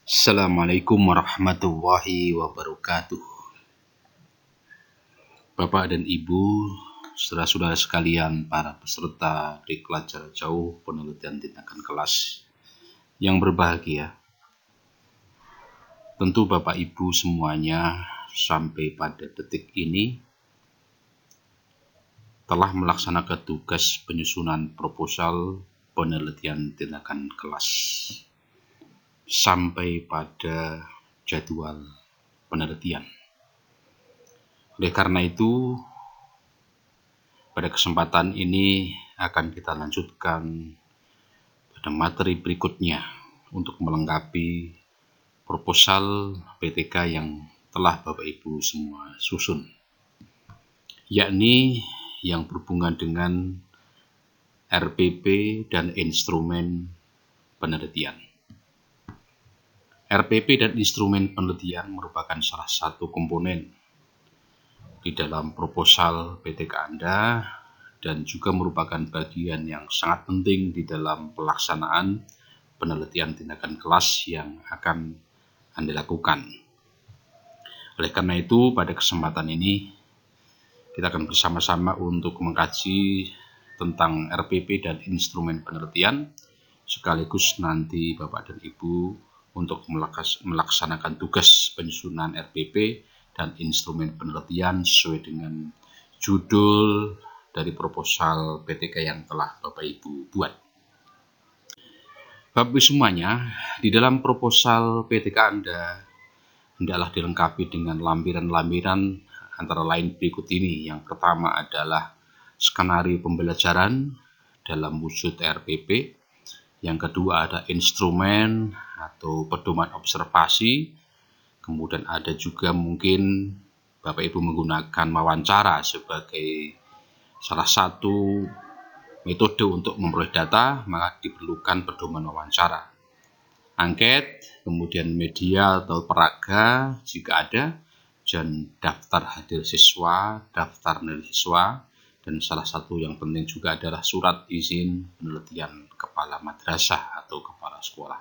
Assalamualaikum warahmatullahi wabarakatuh. Bapak dan Ibu, saudara-saudara sekalian, para peserta diklat jarak jauh penelitian tindakan kelas yang berbahagia. Tentu Bapak Ibu semuanya sampai pada detik ini telah melaksanakan tugas penyusunan proposal penelitian tindakan kelas sampai pada jadwal penelitian. Oleh karena itu, pada kesempatan ini akan kita lanjutkan pada materi berikutnya untuk melengkapi proposal PTK yang telah Bapak Ibu semua susun, yakni yang berhubungan dengan RPP dan instrumen penelitian. RPP dan instrumen penelitian merupakan salah satu komponen di dalam proposal PTK Anda dan juga merupakan bagian yang sangat penting di dalam pelaksanaan penelitian tindakan kelas yang akan Anda lakukan. Oleh karena itu, pada kesempatan ini kita akan bersama-sama untuk mengkaji tentang RPP dan instrumen penelitian, sekaligus nanti Bapak dan Ibu untuk melaksanakan tugas penyusunan RPP dan instrumen penelitian sesuai dengan judul dari proposal PTK yang telah Bapak Ibu buat. Bapak Ibu semuanya, di dalam proposal PTK Anda hendaklah dilengkapi dengan lampiran-lampiran antara lain berikut ini. Yang pertama adalah skenario pembelajaran dalam wujud RPP. Yang kedua ada instrumen atau pedoman observasi. Kemudian ada juga mungkin Bapak Ibu menggunakan wawancara sebagai salah satu metode untuk memperoleh data, maka diperlukan pedoman wawancara. Angket, kemudian media atau peraga jika ada, dan daftar hadir siswa, daftar nilai siswa, dan salah satu yang penting juga adalah surat izin penelitian kepala madrasah atau kepala sekolah.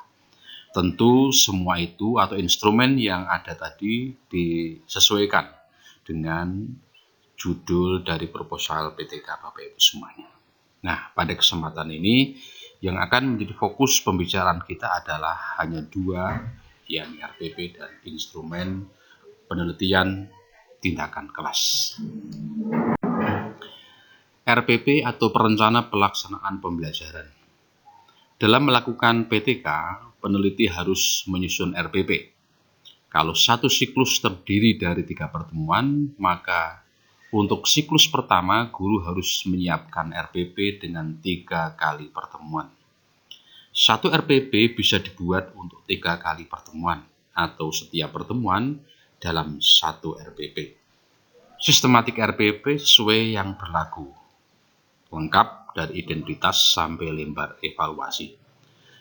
Tentu semua itu atau instrumen yang ada tadi disesuaikan dengan judul dari proposal PTK Bapak Ibu semuanya. Nah, pada kesempatan ini yang akan menjadi fokus pembicaraan kita adalah hanya dua, yakni RPP dan instrumen penelitian tindakan kelas. RPP atau perencana pelaksanaan pembelajaran. Dalam melakukan PTK, peneliti harus menyusun RPP. Kalau satu siklus terdiri dari 3 pertemuan, maka untuk siklus pertama guru harus menyiapkan RPP dengan 3 kali pertemuan. Satu RPP bisa dibuat untuk 3 kali pertemuan atau setiap pertemuan dalam satu RPP. Sistematik RPP sesuai yang berlaku, lengkap dari identitas sampai lembar evaluasi.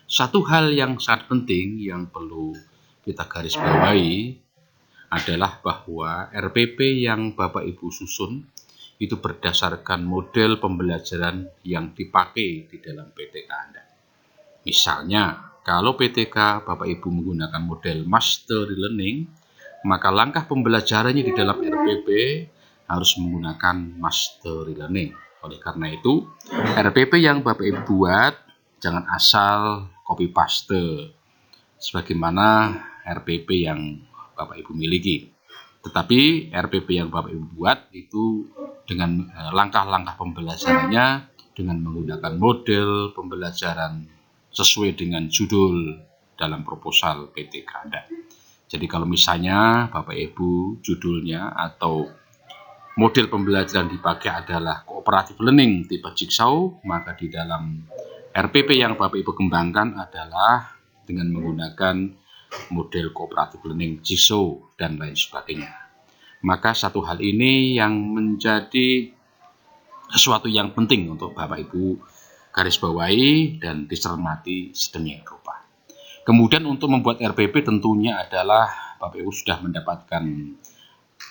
Satu hal yang sangat penting yang perlu kita garis bawahi adalah bahwa RPP yang Bapak Ibu susun itu berdasarkan model pembelajaran yang dipakai di dalam PTK Anda. Misalnya, kalau PTK Bapak Ibu menggunakan model mastery learning, maka langkah pembelajarannya di dalam RPP harus menggunakan mastery learning. Oleh karena itu, RPP yang Bapak Ibu buat jangan asal copy paste sebagaimana RPP yang Bapak Ibu miliki. Tetapi RPP yang Bapak Ibu buat itu dengan langkah-langkah pembelajarannya dengan menggunakan model pembelajaran sesuai dengan judul dalam proposal PTK Anda. Jadi kalau misalnya Bapak Ibu judulnya atau model pembelajaran dipakai adalah cooperative learning tipe Jigsaw, maka di dalam RPP yang Bapak Ibu kembangkan adalah dengan menggunakan model cooperative learning Jigsaw dan lain sebagainya. Maka satu hal ini yang menjadi sesuatu yang penting untuk Bapak Ibu garis bawahi dan dicermati sedemikian rupa. Kemudian untuk membuat RPP tentunya adalah Bapak Ibu sudah mendapatkan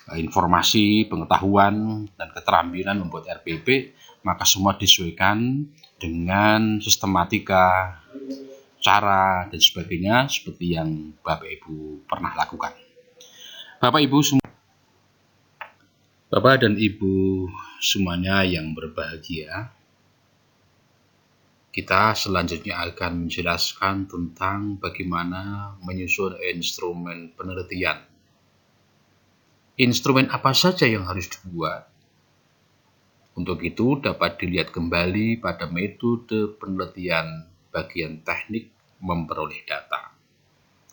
informasi, pengetahuan, dan keterampilan membuat RPP, maka semua disesuaikan dengan sistematika cara, dan sebagainya seperti yang Bapak Ibu pernah lakukan. Bapak dan Ibu semuanya yang berbahagia, kita selanjutnya akan menjelaskan tentang bagaimana menyusun instrumen penelitian. Instrumen apa saja yang harus dibuat? Untuk itu dapat dilihat kembali pada metode penelitian bagian teknik memperoleh data,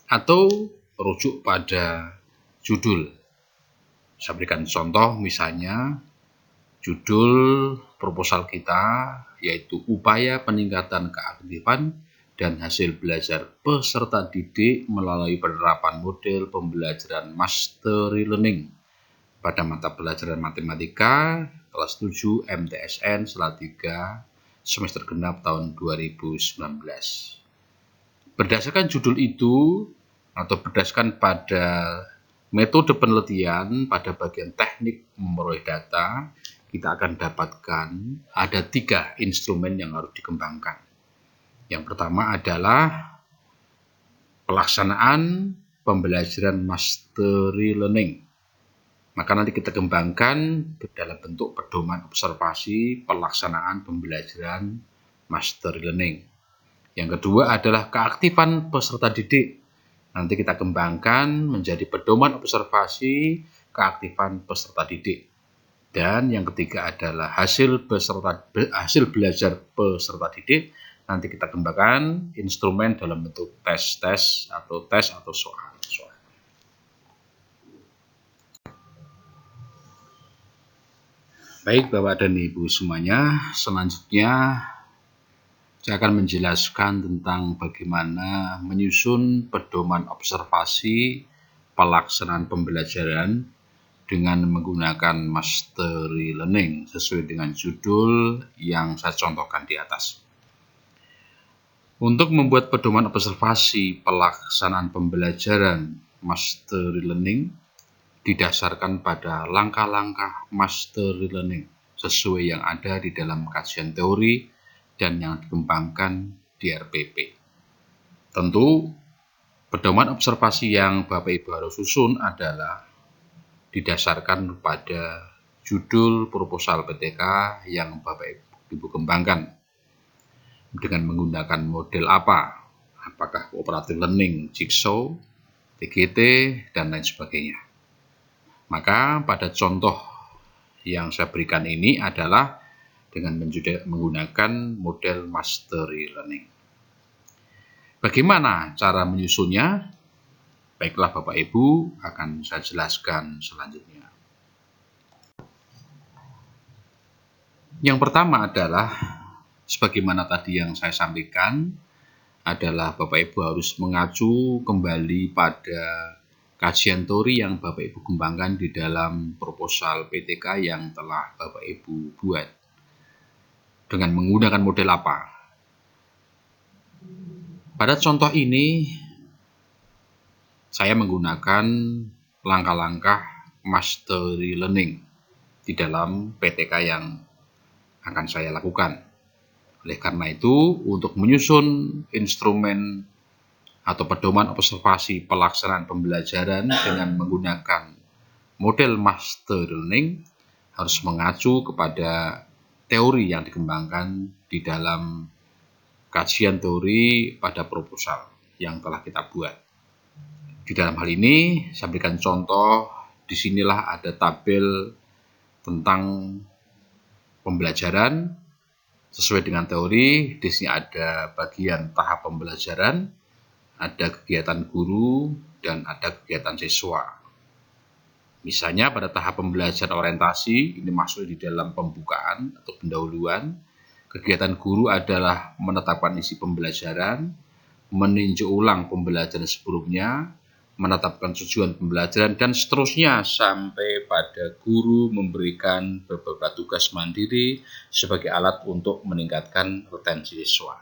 atau rujuk pada judul. Saya berikan contoh, misalnya judul proposal kita yaitu upaya peningkatan keaktifan dan hasil belajar peserta didik melalui penerapan model pembelajaran mastery learning pada mata pelajaran matematika kelas 7 MTSN Salatiga semester genap tahun 2019. Berdasarkan judul itu atau berdasarkan pada metode penelitian pada bagian teknik memperoleh data, kita akan dapatkan ada 3 instrumen yang harus dikembangkan. Yang pertama adalah pelaksanaan pembelajaran mastery learning. Maka nanti kita kembangkan dalam bentuk pedoman observasi pelaksanaan pembelajaran mastery learning. Yang kedua adalah keaktifan peserta didik. Nanti kita kembangkan menjadi pedoman observasi keaktifan peserta didik. Dan yang ketiga adalah hasil belajar peserta didik. Nanti kita kembangkan instrumen dalam bentuk tes atau soal. Baik Bapak dan Ibu semuanya, selanjutnya saya akan menjelaskan tentang bagaimana menyusun pedoman observasi pelaksanaan pembelajaran dengan menggunakan mastery learning sesuai dengan judul yang saya contohkan di atas. Untuk membuat pedoman observasi pelaksanaan pembelajaran mastery learning didasarkan pada langkah-langkah mastery learning sesuai yang ada di dalam kajian teori dan yang dikembangkan di RPP. Tentu, pedoman observasi yang Bapak Ibu harus susun adalah didasarkan pada judul proposal PTK yang Bapak Ibu kembangkan. Dengan menggunakan model apa? Apakah cooperative learning, jigsaw, TGT, dan lain sebagainya. Maka pada contoh yang saya berikan ini adalah dengan menggunakan model mastery learning. Bagaimana cara menyusunnya? Baiklah Bapak Ibu, akan saya jelaskan selanjutnya. Yang pertama adalah, sebagaimana tadi yang saya sampaikan, adalah Bapak Ibu harus mengacu kembali pada kajian teori yang Bapak Ibu kembangkan di dalam proposal PTK yang telah Bapak Ibu buat. Dengan menggunakan model apa? Pada contoh ini, saya menggunakan langkah-langkah mastery learning di dalam PTK yang akan saya lakukan. Oleh karena itu, untuk menyusun instrumen atau pedoman observasi pelaksanaan pembelajaran dengan menggunakan model mastery learning harus mengacu kepada teori yang dikembangkan di dalam kajian teori pada proposal yang telah kita buat. Di dalam hal ini, saya berikan contoh, disinilah ada tabel tentang pembelajaran sesuai dengan teori. Di sini ada bagian tahap pembelajaran, ada kegiatan guru, dan ada kegiatan siswa. Misalnya pada tahap pembelajaran orientasi, ini masuk di dalam pembukaan atau pendahuluan. Kegiatan guru adalah menetapkan isi pembelajaran, meninjau ulang pembelajaran sebelumnya, menetapkan tujuan pembelajaran, dan seterusnya sampai pada guru memberikan beberapa tugas mandiri sebagai alat untuk meningkatkan retensi siswa.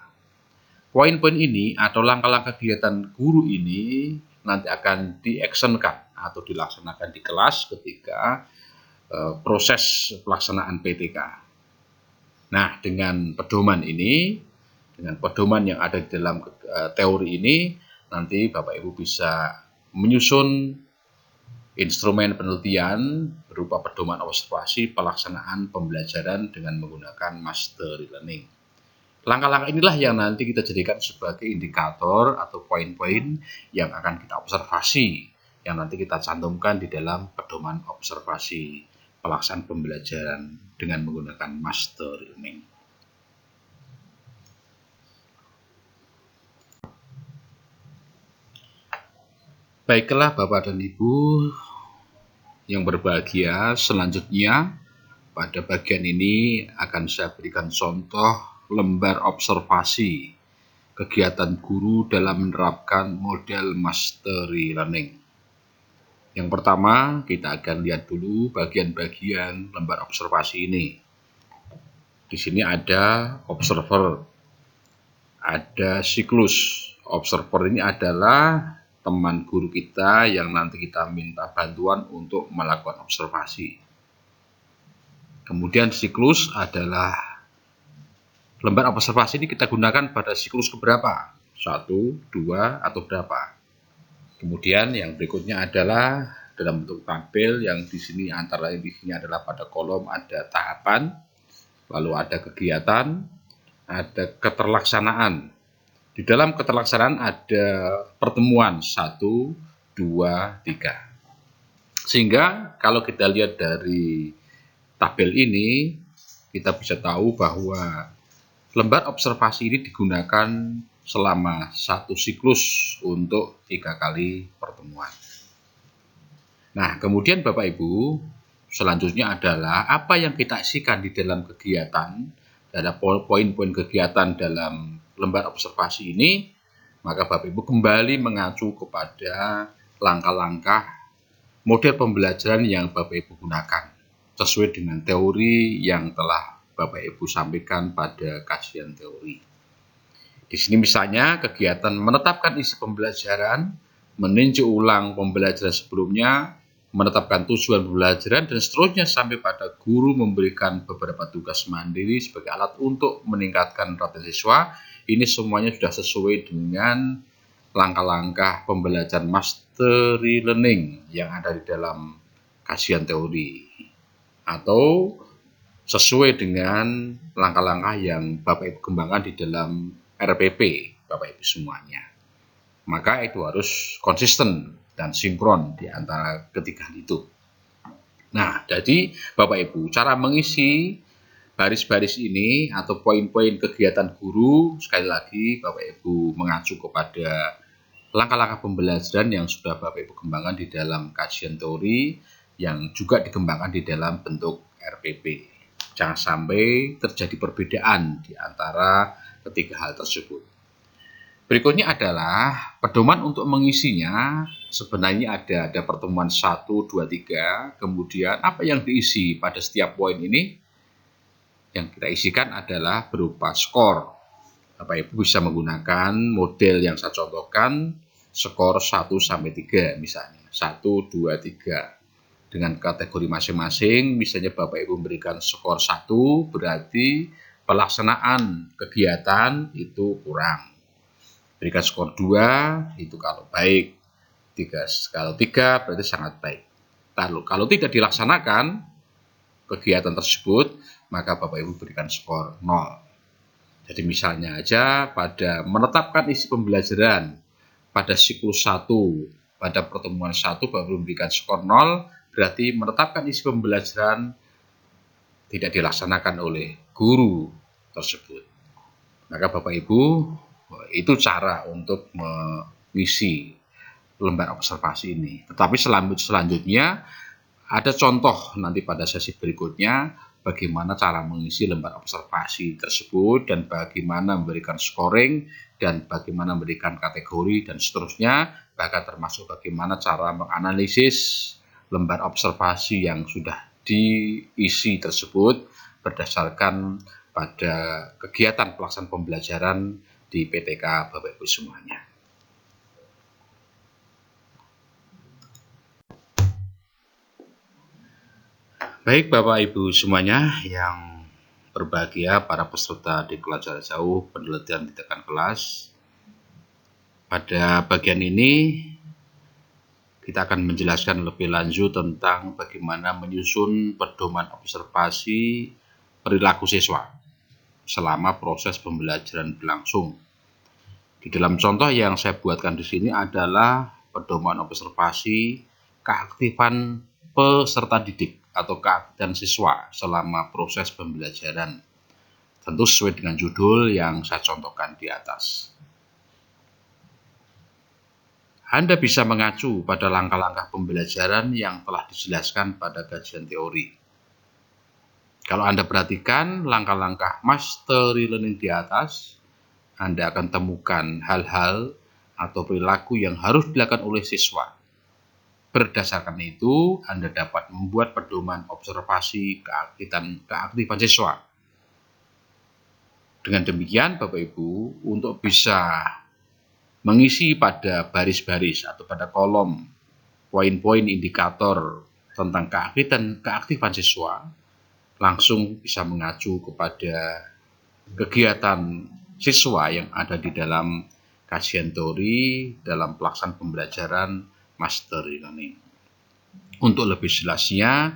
Poin-poin ini atau langkah-langkah kegiatan guru ini nanti akan diactionkan atau dilaksanakan di kelas ketika proses pelaksanaan PTK. Nah, dengan pedoman ini Dengan pedoman yang ada di dalam teori ini, nanti Bapak Ibu bisa menyusun instrumen penelitian berupa pedoman observasi pelaksanaan pembelajaran dengan menggunakan mastery learning. Langkah-langkah inilah yang nanti kita jadikan sebagai indikator atau poin-poin yang akan kita observasi, yang nanti kita cantumkan di dalam pedoman observasi pelaksanaan pembelajaran dengan menggunakan mastery learning. Baiklah Bapak dan Ibu yang berbahagia, selanjutnya pada bagian ini akan saya berikan contoh lembar observasi kegiatan guru dalam menerapkan model mastery learning. Yang pertama, kita akan lihat dulu bagian-bagian lembar observasi ini. Di sini ada observer, ada siklus. Observer ini adalah teman guru kita yang nanti kita minta bantuan untuk melakukan observasi. Kemudian siklus adalah lembar observasi ini kita gunakan pada siklus keberapa? 1, 2, atau berapa? Kemudian yang berikutnya adalah dalam bentuk tabel yang di sini antara lain di sini adalah pada kolom ada tahapan, lalu ada kegiatan, ada keterlaksanaan. Di dalam keterlaksanaan ada pertemuan 1, 2, 3. Sehingga kalau kita lihat dari tabel ini, kita bisa tahu bahwa lembar observasi ini digunakan selama 1 siklus untuk 3 kali pertemuan. Nah, kemudian Bapak Ibu, selanjutnya adalah apa yang kita isikan di dalam kegiatan, ada poin-poin kegiatan dalam lembar observasi ini, maka Bapak Ibu kembali mengacu kepada langkah-langkah model pembelajaran yang Bapak Ibu gunakan sesuai dengan teori yang telah Bapak Ibu sampaikan pada kajian teori. Di sini misalnya kegiatan menetapkan isi pembelajaran, meninjau ulang pembelajaran sebelumnya, menetapkan tujuan pembelajaran, dan seterusnya sampai pada guru memberikan beberapa tugas mandiri sebagai alat untuk meningkatkan perhatian siswa. Ini semuanya sudah sesuai dengan langkah-langkah pembelajaran mastery learning yang ada di dalam kajian teori, atau sesuai dengan langkah-langkah yang Bapak Ibu kembangkan di dalam RPP Bapak Ibu semuanya. Maka itu harus konsisten dan sinkron di antara ketiga itu. Nah, jadi Bapak Ibu, cara mengisi baris-baris ini atau poin-poin kegiatan guru, sekali lagi Bapak Ibu mengacu kepada langkah-langkah pembelajaran yang sudah Bapak Ibu kembangkan di dalam kajian teori yang juga dikembangkan di dalam bentuk RPP. Jangan sampai terjadi perbedaan di antara ketiga hal tersebut. Berikutnya adalah pedoman untuk mengisinya. Sebenarnya ada pertemuan 1, 2, 3. Kemudian apa yang diisi pada setiap poin ini? Yang kita isikan adalah berupa skor. Bapak Ibu bisa menggunakan model yang saya contohkan, skor 1 sampai 3 misalnya. 1, 2, 3. Dengan kategori masing-masing, misalnya Bapak Ibu memberikan skor 1, berarti pelaksanaan kegiatan itu kurang. Berikan skor 2, itu kalau baik. 3, kalau 3 berarti sangat baik. Lalu kalau tidak dilaksanakan kegiatan tersebut, maka Bapak Ibu berikan skor 0. Jadi misalnya aja pada menetapkan isi pembelajaran pada siklus 1, pada pertemuan 1 Bapak Ibu memberikan skor 0, berarti menetapkan isi pembelajaran tidak dilaksanakan oleh guru tersebut. Maka Bapak Ibu, itu cara untuk mengisi lembar observasi ini. Tetapi selanjutnya ada contoh nanti pada sesi berikutnya bagaimana cara mengisi lembar observasi tersebut dan bagaimana memberikan scoring dan bagaimana memberikan kategori dan seterusnya, bahkan termasuk bagaimana cara menganalisis lembar observasi yang sudah diisi tersebut berdasarkan pada kegiatan pelaksanaan pembelajaran di PTK Bapak Ibu semuanya. Baik Bapak Ibu semuanya yang Berbahagia para peserta di kelas jarak jauh penelitian di tekan kelas. Pada bagian ini kita akan menjelaskan lebih lanjut tentang bagaimana menyusun pedoman observasi perilaku siswa selama proses pembelajaran berlangsung. Di dalam contoh yang saya buatkan di sini adalah pedoman observasi keaktifan peserta didik atau keaktifan siswa selama proses pembelajaran. Tentu sesuai dengan judul yang saya contohkan di atas. Anda bisa mengacu pada langkah-langkah pembelajaran yang telah dijelaskan pada kajian teori. Kalau Anda perhatikan langkah-langkah mastery learning di atas, Anda akan temukan hal-hal atau perilaku yang harus dilakukan oleh siswa. Berdasarkan itu, Anda dapat membuat pedoman observasi keaktifan siswa. Dengan demikian, Bapak Ibu, untuk bisa mengisi pada baris-baris atau pada kolom poin-poin indikator tentang keaktifan siswa, langsung bisa mengacu kepada kegiatan siswa yang ada di dalam kajian teori dalam pelaksanaan pembelajaran mastery learning. Untuk lebih jelasnya,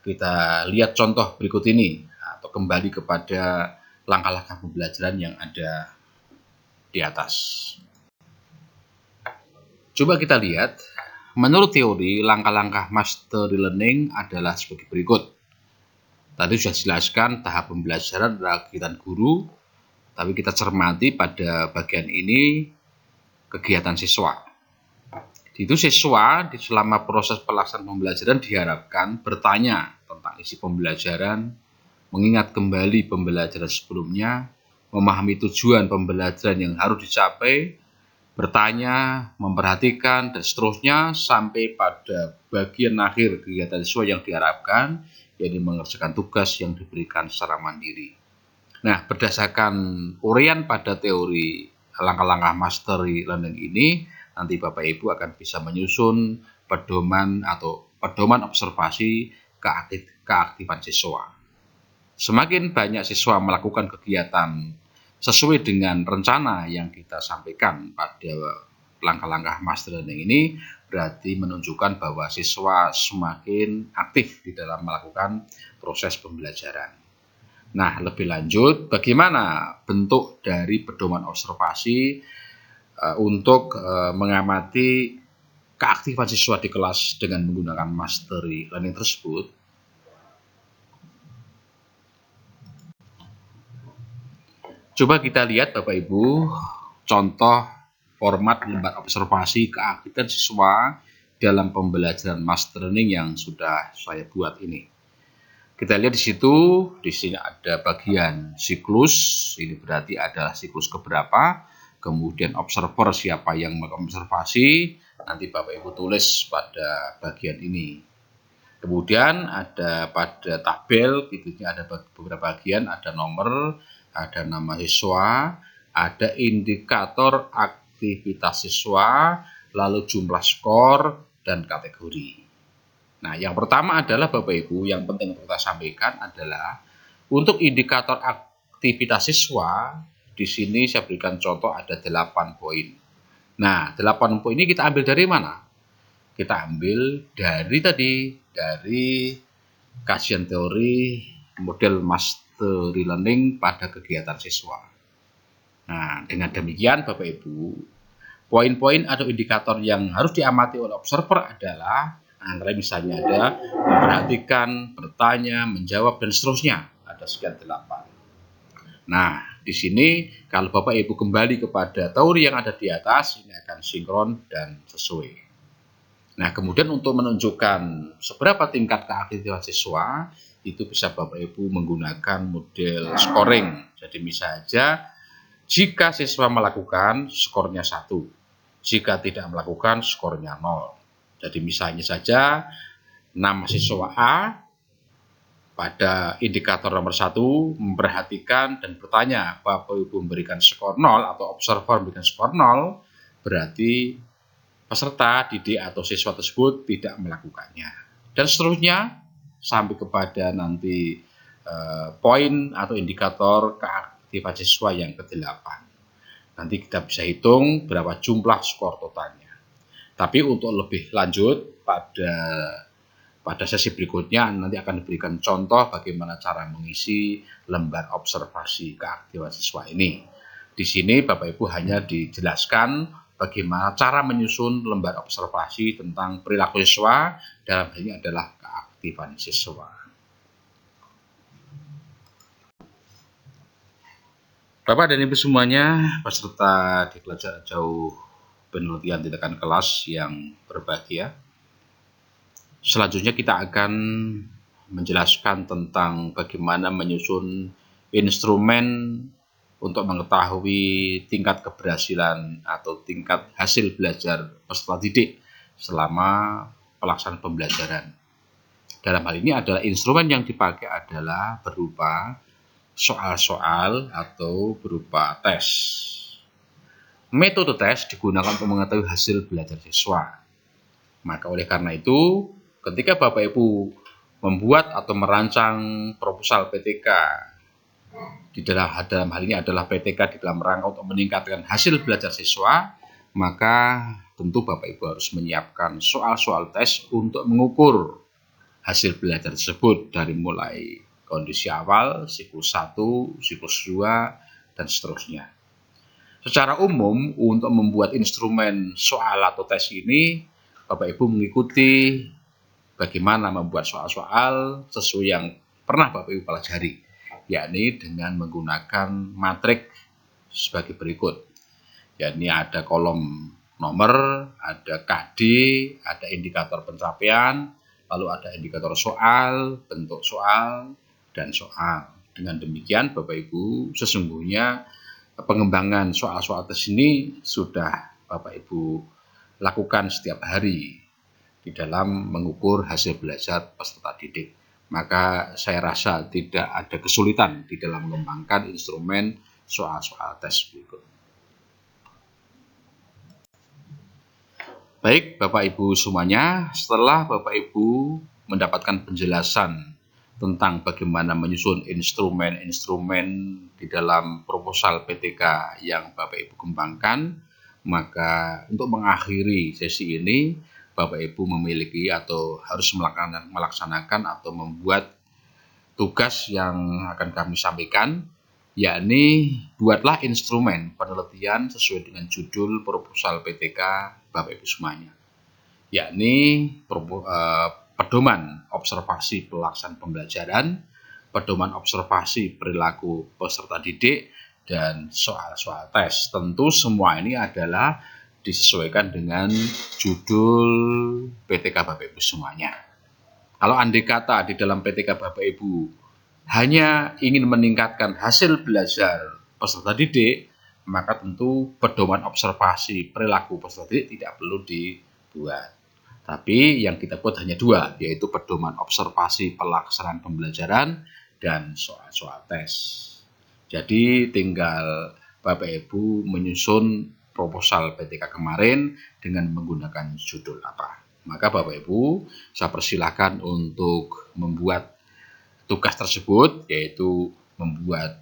kita lihat contoh berikut ini atau kembali kepada langkah-langkah pembelajaran yang ada di atas. Coba kita lihat, menurut teori, langkah-langkah mastery learning adalah sebagai berikut. Tadi sudah jelaskan tahap pembelajaran adalah kegiatan guru, tapi kita cermati pada bagian ini kegiatan siswa. Itu siswa selama proses pelaksanaan pembelajaran diharapkan bertanya tentang isi pembelajaran, mengingat kembali pembelajaran sebelumnya, memahami tujuan pembelajaran yang harus dicapai, bertanya, memperhatikan, dan seterusnya sampai pada bagian akhir kegiatan siswa yang diharapkan, yaitu mengerjakan tugas yang diberikan secara mandiri. Nah, berdasarkan uraian pada teori langkah-langkah mastery learning ini, nanti Bapak Ibu akan bisa menyusun pedoman atau pedoman observasi keaktifan siswa. Semakin banyak siswa melakukan kegiatan sesuai dengan rencana yang kita sampaikan pada langkah-langkah mastery learning ini, berarti menunjukkan bahwa siswa semakin aktif di dalam melakukan proses pembelajaran. Nah, lebih lanjut, bagaimana bentuk dari pedoman observasi untuk mengamati keaktifan siswa di kelas dengan menggunakan mastery learning tersebut? Coba kita lihat Bapak Ibu, contoh format lembar observasi keaktifan siswa dalam pembelajaran mastery learning yang sudah saya buat ini. Kita lihat di sini ada bagian siklus, ini berarti adalah siklus keberapa, kemudian observer siapa yang mengobservasi, nanti Bapak Ibu tulis pada bagian ini. Kemudian ada pada tabel, ada beberapa bagian, ada nomor, ada nama siswa, ada indikator aktivitas siswa, lalu jumlah skor, dan kategori. Nah, yang pertama adalah Bapak Ibu, yang penting untuk kita sampaikan adalah untuk indikator aktivitas siswa, di sini saya berikan contoh ada 8 poin. Nah, 8 poin ini kita ambil dari mana? Kita ambil dari kajian teori model mastery learning pada kegiatan siswa. Nah, dengan demikian Bapak Ibu, poin-poin atau indikator yang harus diamati oleh observer adalah antara misalnya ada memperhatikan, bertanya, menjawab, dan seterusnya. Ada sekian 8. Nah, di sini kalau Bapak Ibu kembali kepada teori yang ada di atas, ini akan sinkron dan sesuai. Nah, kemudian untuk menunjukkan seberapa tingkat keaktifan siswa, itu bisa Bapak Ibu menggunakan model scoring. Jadi misalnya, jika siswa melakukan, skornya 1. Jika tidak melakukan, skornya 0. Jadi misalnya saja, nama siswa A pada indikator nomor 1 memperhatikan dan bertanya, Bapak Ibu memberikan skor 0 atau observer memberikan skor 0, berarti peserta didik atau siswa tersebut tidak melakukannya. Dan seterusnya sampai kepada nanti poin atau indikator keaktifan siswa yang ke-8. Nanti kita bisa hitung berapa jumlah skor totalnya. Tapi untuk lebih lanjut pada sesi berikutnya nanti akan diberikan contoh bagaimana cara mengisi lembar observasi keaktifan siswa ini. Di sini Bapak Ibu hanya dijelaskan bagaimana cara menyusun lembar observasi tentang perilaku siswa, dalam hal ini adalah keaktifan siswa. Bapak dan Ibu semuanya, peserta di pelajaran jauh penelitian tindakan kelas yang berbahagia. Selanjutnya kita akan menjelaskan tentang bagaimana menyusun instrumen untuk mengetahui tingkat keberhasilan atau tingkat hasil belajar peserta didik selama pelaksanaan pembelajaran. Dalam hal ini adalah instrumen yang dipakai adalah berupa soal-soal atau berupa tes. Metode tes digunakan untuk mengetahui hasil belajar siswa. Maka oleh karena itu, ketika Bapak Ibu membuat atau merancang proposal PTK, di dalam hal ini adalah PTK di dalam rangka untuk meningkatkan hasil belajar siswa, maka tentu Bapak Ibu harus menyiapkan soal-soal tes untuk mengukur hasil belajar tersebut dari mulai kondisi awal, siklus 1, siklus 2, dan seterusnya. Secara umum, untuk membuat instrumen soal atau tes ini, Bapak Ibu mengikuti bagaimana membuat soal-soal sesuai yang pernah Bapak Ibu pelajari, yakni dengan menggunakan matrik sebagai berikut. Yakni ada kolom nomor, ada KD, ada indikator pencapaian, lalu ada indikator soal, bentuk soal, dan soal. Dengan demikian Bapak Ibu, sesungguhnya pengembangan soal-soal tes ini sudah Bapak Ibu lakukan setiap hari di dalam mengukur hasil belajar peserta didik. Maka saya rasa tidak ada kesulitan di dalam mengembangkan instrumen soal-soal tes berikut. Baik Bapak Ibu semuanya, setelah Bapak Ibu mendapatkan penjelasan tentang bagaimana menyusun instrumen-instrumen di dalam proposal PTK yang Bapak Ibu kembangkan, maka untuk mengakhiri sesi ini, Bapak Ibu memiliki atau harus melaksanakan atau membuat tugas yang akan kami sampaikan, yakni buatlah instrumen penelitian sesuai dengan judul proposal PTK Bapak Ibu semuanya, yakni pedoman observasi pelaksanaan pembelajaran, pedoman observasi perilaku peserta didik, dan soal-soal tes. Tentu semua ini adalah disesuaikan dengan judul PTK Bapak Ibu semuanya. Kalau andai kata di dalam PTK Bapak Ibu hanya ingin meningkatkan hasil belajar peserta didik, maka tentu pedoman observasi perilaku peserta didik tidak perlu dibuat. Tapi yang kita buat hanya dua, yaitu pedoman observasi pelaksanaan pembelajaran dan soal-soal tes. Jadi tinggal Bapak Ibu menyusun proposal PTK kemarin dengan menggunakan judul apa. Maka Bapak Ibu saya persilahkan untuk membuat tugas tersebut, yaitu membuat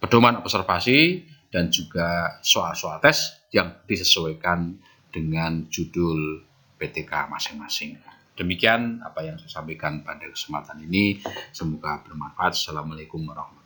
pedoman observasi dan juga soal-soal tes yang disesuaikan dengan judul PTK masing-masing. Demikian apa yang saya sampaikan pada kesempatan ini. Semoga bermanfaat. Assalamualaikum warahmatullahi wabarakatuh.